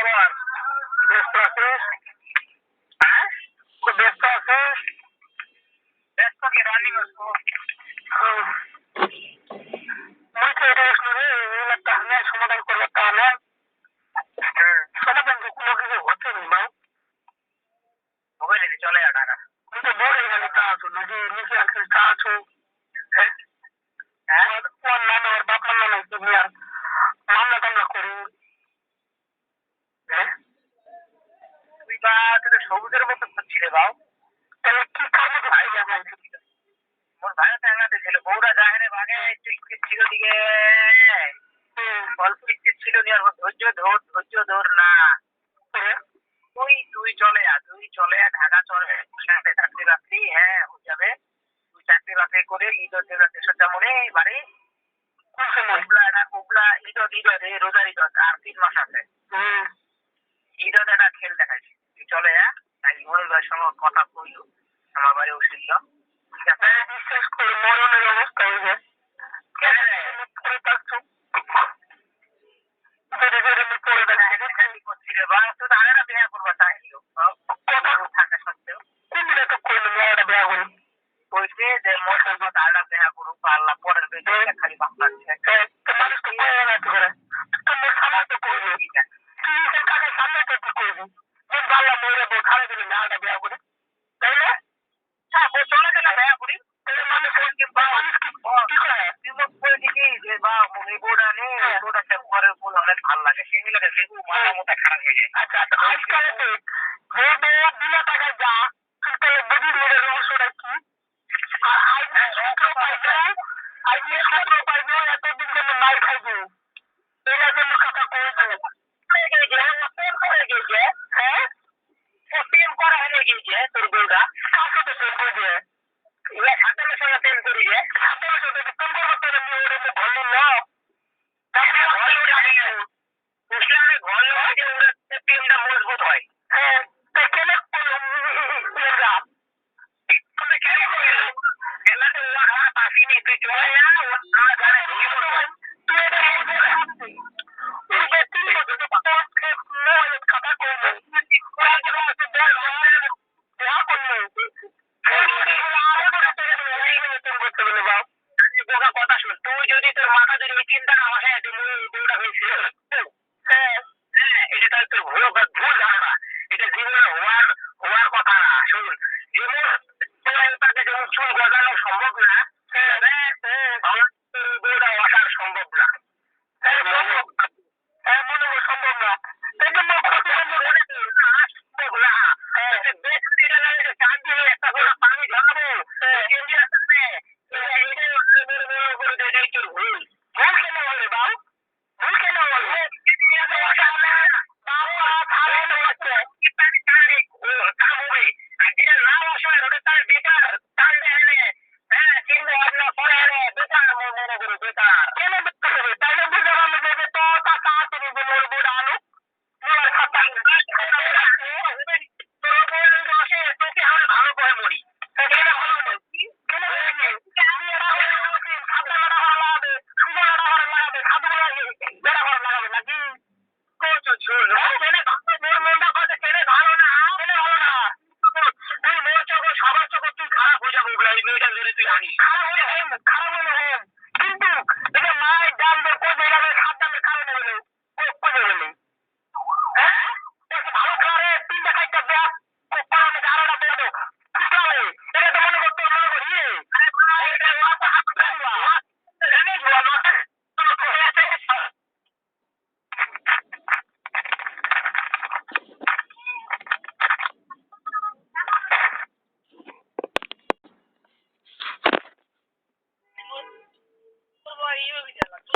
খবর? ব্যস্ত আছিস? হ্যাঁ? ব্যস্ত আছিস? ব্যস্ত কি রানিং আছো? মুই তো এটা আসলে রে একটা সমাধান করবো তাহলে সমাধান তো কোনো কিছু হচ্ছে না ভাই। মোবাইলে চলে যা টাকা। কিন্তু বলে গেলে তা আছো নাকি নিচে আছিস তা আছো? হ্যাঁ? ওর নামে ওর বাপমার নামে তুমি আর মামলা টামলা করি। হ্যাঁ? তুই বা তুই তো সবুজের মতো করছি রে বাউ। তাহলে কি কারণে ভাই মোর ভাই টাঙ্গাতে ছিল বউরা যায় রে বাগে একটু স্কিপ ছিল দিকে অল্প স্কিপ ছিল নি আর ধৈর্য ধর না। তুই চলে যা ঢাকা চলে চাকরি বাকরি হ্যাঁ হয়ে যাবে। তুই চাকরি বাকরি করে ঈদের দিন তেসরটা মনে বাড়ি উবলা ঈদ রোজার ঈদ আর 3 মাস আছে। ঈদে একটা খেল দেখাইছি তুই চলে যা। তাই মনির ভাইয়ের সঙ্গে কথা কইল আমার বাড়ি উঠছিল। ঠিক আছে বিশ্বাস করে মরণের অবস্থা হয়ে যায়। খালি বাঁচছে চলে গেলে দেয়া করি মানুষ ভাল লাগে সেগুলোকে লেবু মাথা মতো খারাপ হয়ে যায়। আচ্ছা আজকাল বিনা টাকায় যা তাহলে বুঝি মেয়েদের রহস্যটা কি? এতদিন জন্য মার খাইবে এরা জন্য কথা কইবে হ্যাঁ প্রেম করা হয়ে গিয়েছে তোর বউরা কার সাথে প্রেম করবে? সাঁতারের সঙ্গে প্রেম করি যে সাঁতারের সাথে প্রেম করবো তাহলে মেয়ে ঘর না প্রেমটা মজবুত হয়। হ্যাঁ কেন খেলাতে পাসিনি তুই চলে যা কথা শুন তুই যদি তোর মাথা যদি ওই চিন্তা না হয় দৌড়া হয়েছিল হ্যাঁ এটা তাহলে তোর ভুল ধারণা। এটা জীবনে হওয়ার কথা না। শুন যেমন তাকে যেমন চুল গজানো সম্ভব না দৌড়া আসার সম্ভব না। মনে হয় সম্ভব না একটা করে পানি ঢালাবো ভুল কেন বলে বাউ ভুল কেন বলে খারাপ হলে কিন্তু এটা মায়ের